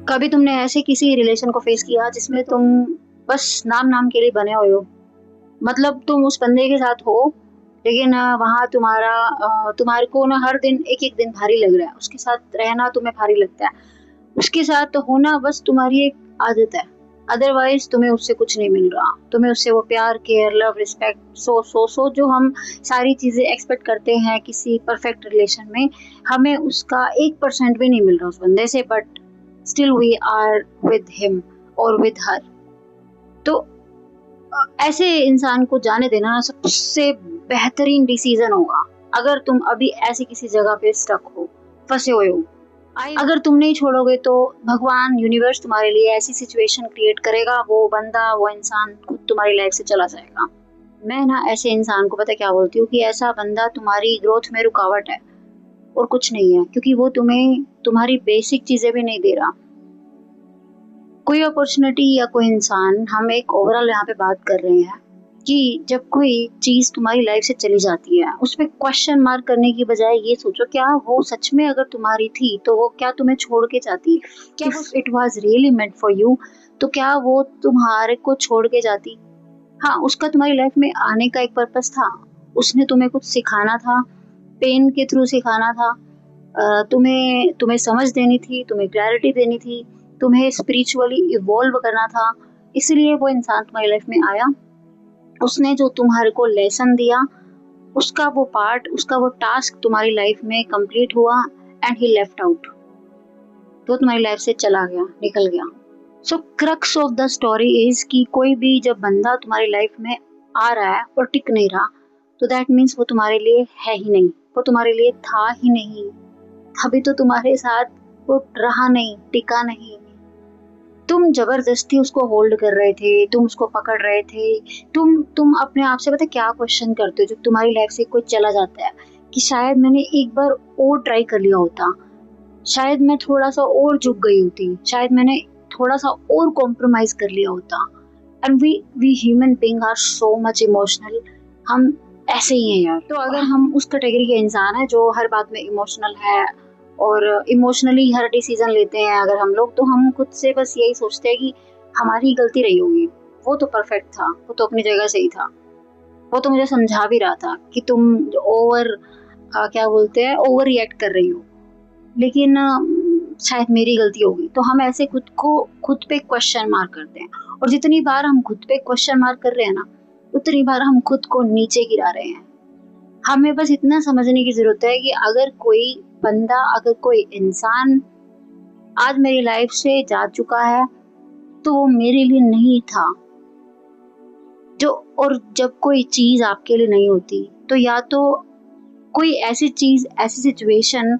कभी तुमने ऐसे किसी रिलेशन को फेस किया जिसमें तुम बस नाम नाम के लिए बने हुए हो? मतलब तुम उस बंदे के साथ हो, लेकिन वहाँ तुम्हारे को ना हर दिन एक-एक दिन भारी लग रहा है। उसके साथ रहना तुम्हें भारी लगता है। उसके साथ होना बस तुम्हारी एक आदत है। अदरवाइज़ तुम्हें उससे कुछ नहीं मिल रहा। तुम्हें उससे वो प्यार, केयर, लव, रिस्पेक्ट सो जो हम सारी चीज़ें एक्सपेक्ट करते हैं किसी परफेक्ट रिलेशन में, हमें उसका 1% भी नहीं मिल रहा उस बंदे से, but still we are with him और विद हर। तो ऐसे इंसान को जाने देना सबसे बेहतरीन डिसीजन होगा। अगर तुम अभी ऐसी किसी जगह पे स्टक हो, फंसे हुए हो, अगर तुम नहीं छोड़ोगे तो भगवान, यूनिवर्स तुम्हारे लिए ऐसी सिचुएशन क्रिएट करेगा, वो बंदा, वो इंसान खुद तुम्हारी लाइफ से चला जाएगा। मैं ना ऐसे इंसान को पता क्या बोलती हूँ कि ऐसा बंदा तुम्हारी ग्रोथ में रुकावट है और कुछ नहीं है, क्योंकि वो तुम्हें तुम्हारी बेसिक चीजें भी नहीं दे रहा। कोई अपॉर्चुनिटी या कोई इंसान, हम एक ओवरऑल यहाँ पे बात कर रहे हैं कि जब कोई चीज तुम्हारी लाइफ से चली जाती है, उस पे क्वेश्चन मार्क करने की बजाय ये सोचो, क्या वो सच में अगर तुम्हारी थी तो वो क्या तुम्हें छोड़ के जाती? क्या वो it was really meant for you, तो क्या वो तुम्हारे को छोड़ के जाती? हाँ, उसका तुम्हारी लाइफ में आने का एक पर्पस था। उसने तुम्हें कुछ सिखाना था, पेन के थ्रू सिखाना था। तुम्हें तुम्हें समझ देनी थी, तुम्हें क्लैरिटी देनी थी, तुम्हें स्पिरिचुअली इवॉल्व करना था। इसलिए वो इंसान तुम्हारी लाइफ में आया। उसने जो तुम्हारे को लेसन दिया, उसका वो पार्ट, उसका वो टास्क तुम्हारी लाइफ में कंप्लीट हुआ एंड ही लेफ्ट आउट। तो तुम्हारी लाइफ से चला गया, निकल गया। So crux of the story is कि कोई भी जब बंदा तुम्हारी लाइफ में आ रहा है और टिक नहीं रहा, तो दैट मीन्स वो तुम्हारे लिए है ही नहीं, वो तुम्हारे लिए था ही नहीं। अभी तो तुम्हारे साथ वो रहा नहीं, टिका नहीं। तुम जबरदस्ती उसको होल्ड कर रहे थे, तुम उसको पकड़ रहे थे। तुम अपने आप से पता क्या क्वेश्चन करते हो जब तुम्हारी लाइफ से कोई चला जाता है, कि शायद मैंने एक बार और ट्राई कर लिया होता, शायद मैं थोड़ा सा और झुक गई होती, शायद मैंने थोड़ा सा और कॉम्प्रोमाइज कर लिया होता। And we human being are so much emotional. हम ऐसे ही हैं यार। तो अगर हम उस कैटेगरी के इंसान हैं जो हर बात में इमोशनल है और इमोशनली हर डिसीजन लेते हैं अगर हम लोग, तो हम खुद से बस यही सोचते हैं कि हमारी गलती रही होगी। वो तो परफेक्ट था, वो तो अपनी जगह सही था, वो तो मुझे समझा भी रहा था कि तुम ओवर क्या बोलते हैं, ओवर रिएक्ट कर रही हो, लेकिन शायद मेरी गलती होगी। तो हम ऐसे खुद पे क्वेश्चन मार्क करते हैं, और जितनी बार हम खुद पे क्वेश्चन मार्क कर रहे हैं ना, उतनी बार हम खुद को नीचे गिरा रहे हैं। हमें बस इतना समझने की जरूरत है कि अगर कोई बंदा, अगर कोई इंसान आज मेरी लाइफ से जा चुका है, तो वो मेरे लिए नहीं था। जो और जब कोई चीज आपके लिए नहीं होती, तो या तो कोई ऐसी चीज, ऐसी सिचुएशन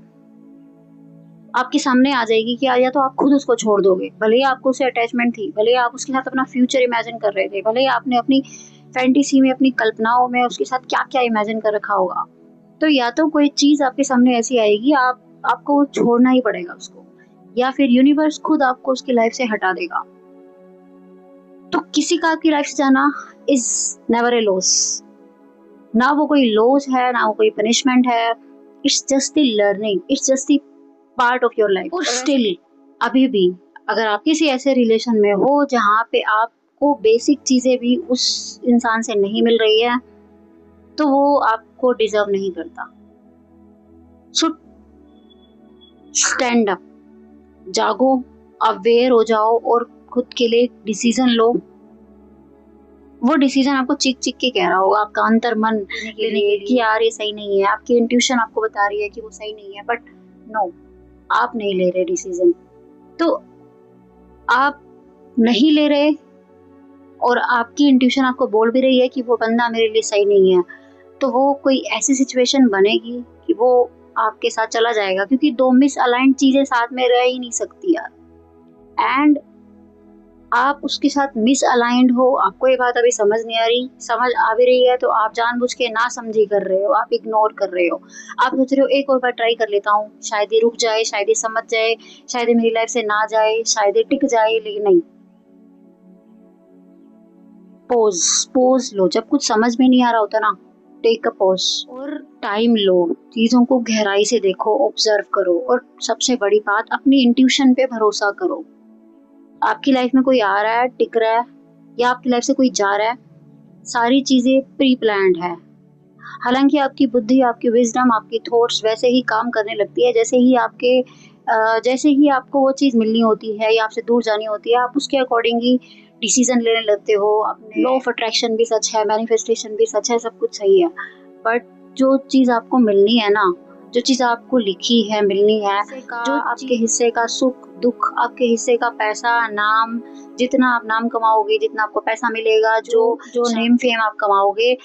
आपके सामने आ जाएगी कि या तो आप खुद उसको छोड़ दोगे, भले ही आपको उससे अटैचमेंट थी, भले ही आप उसके साथ अपना फ्यूचर इमेजिन कर रहे थे, भले ही आपने अपनी फैंटेसी में, अपनी कल्पनाओं में उसके साथ क्या क्या इमेजिन कर रखा होगा। तो या तो कोई चीज आपके सामने ऐसी आएगी, आपको छोड़ना ही पड़ेगा उसको, या फिर यूनिवर्स खुद आपको उसकी लाइफ से हटा देगा। तो किसी का आपकी लाइफ से जाना इज नेवर ए लॉस। ना वो कोई लॉस है, ना वो कोई पनिशमेंट है। It's just the learning, it's just the part of your life. और स्टिल अभी भी अगर आप किसी ऐसे रिलेशन में हो जहाँ पे आपको बेसिक चीजें भी उस इंसान से नहीं मिल रही है, तो वो आपको डिजर्व नहीं करता। सो स्टैंड अप, जागो, अवेयर हो जाओ और खुद के लिए डिसीजन लो। वो डिसीजन आपको चीख चीख के कह रहा होगा, आपका अंतर मन लेने के लिए कि यार ये सही नहीं है, आपकी इंट्यूशन आपको बता रही है कि वो सही नहीं है, बट नो, आप नहीं ले रहे डिसीजन। तो आप नहीं ले रहे और आपकी इंट्यूशन आपको बोल भी रही है कि वो बंदा मेरे लिए सही नहीं है, तो वो कोई ऐसी सिचुएशन बनेगी कि वो आपके साथ चला जाएगा, क्योंकि दो मिस अलाइंड चीजें साथ में रह ही नहीं सकती यार। एंड आप उसके साथ मिस अलाइंड हो, आपको ये बात अभी समझ नहीं आ रही, समझ आ भी रही है तो आप जानबूझ के ना समझी कर रहे हो, आप इग्नोर कर रहे हो। आप सोच रहे हो एक और बार ट्राई कर लेता हूँ, शायद ये रुक जाए, शायद ये समझ जाए, शायद ये मेरी लाइफ से ना जाए, शायद ये टिक जाए, लेकिन नहीं। पोज लो, जब कुछ समझ में नहीं आ रहा होता ना, टेक अ पॉज और टाइम लो, चीज़ों को गहराई से देखो, ऑब्जर्व करो और सबसे बड़ी बात अपनी इंट्यूशन पे भरोसा करो। आपकी लाइफ में कोई आ रहा है, टिक रहा है या आपकी लाइफ से कोई जा रहा है, सारी चीज़ें प्री प्लान्ड है। हालाँकि आपकी बुद्धि, आपकी विज़डम, आपकी थॉट्स वैसे ही काम करने लगती है जैसे ही आपको वो चीज़ मिलनी होती है या आपसे दूर जानी होती है, आप उसके अकॉर्डिंग ही डिसीज़न लेने लगते हो। अपने लॉ ऑफ अट्रैक्शन भी सच है, मैनिफेस्टेशन भी सच है, सब कुछ सही है। बट जो चीज़ आपको मिलनी है ना, जो चीज़ आपको लिखी है, मिलनी है, जो आपके हिस्से का सुख, दुःख, आपके हिस्से का पैसा, नाम, जितना आप नाम कमाओगे, जितना आपको पैसा मिलेगा, जो नेम फेम आप कमाओगे,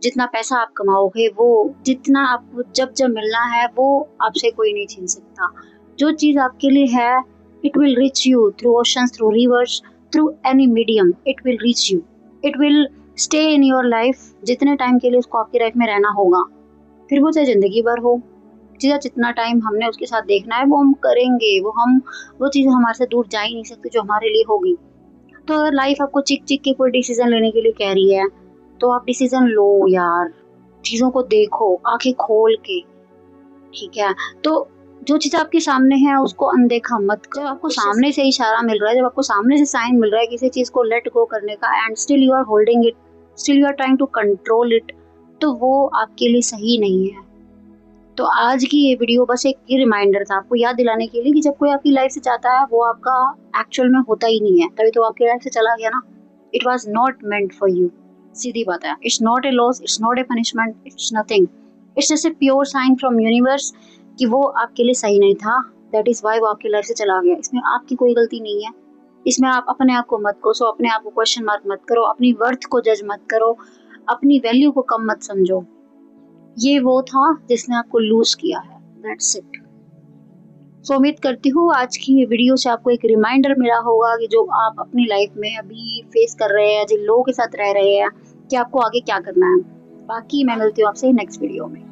जितना पैसा आप कमाओगे, वो जितना आपको जब मिलना है, वो आपसे कोई नहीं छीन सकता। जो चीज़ आपके लिए है, it will reach you through oceans, through reverse, through any medium, it will reach you. It will stay in your life जितने टाइम के लिए उसको आपकी लाइफ में रहना होगा, फिर वो चाहे ज़िंदगी भर हो। जितना टाइम हमने उसके साथ देखना है, वो हम करेंगे, वो चीज़ हमारे से दूर जा ही नहीं सकती जो हमारे लिए होगी। तो अगर लाइफ आपको चिक के कोई डिसीज़न लेने के लिए कह रही है, तो आप डिसीज़न लो यार, चीज़ों को देखो आँखें खोल के, ठीक है? तो जो चीज़ आपके सामने है उसको अनदेखा मत करो। जब आपको सामने से इशारा मिल रहा है, जब आपको सामने से साइन मिल रहा है किसी चीज़ को लेट गो करने का and still you are holding it, still you are trying to control it, तो वो आपके लिए सही नहीं है। तो आज की ये वीडियो बस एक ये रिमाइंडर था आपको याद दिलाने के लिए कि जब कोई आपकी लाइफ से जाता है, वो आपका एक्चुअल में होता ही नहीं है, तभी तो आपकी लाइफ से चला गया ना। It was not meant for you, सीधी बात है। It's not a loss, it's not a punishment, it's nothing. It's just a pure sign from universe कि वो आपके लिए सही नहीं था, दैट इज वाई वो आपकी लाइफ से चला गया। इसमें आपकी कोई गलती नहीं है। इसमें आप अपने आप को मत कोसो, अपने आप को क्वेश्चन मार्क मत करो, अपनी वर्थ को जज मत करो, अपनी वैल्यू को कम मत समझो। ये वो था जिसने आपको लूज किया है, दैट्स इट। सो उम्मीद करती हूँ आज की ये वीडियो से आपको एक रिमाइंडर मिला होगा कि जो आप अपनी लाइफ में अभी फेस कर रहे हैं, जिन लोगों के साथ रह रहे हैं, कि आपको आगे क्या करना है। बाकी मैं मिलती हूँ आपसे नेक्स्ट वीडियो में।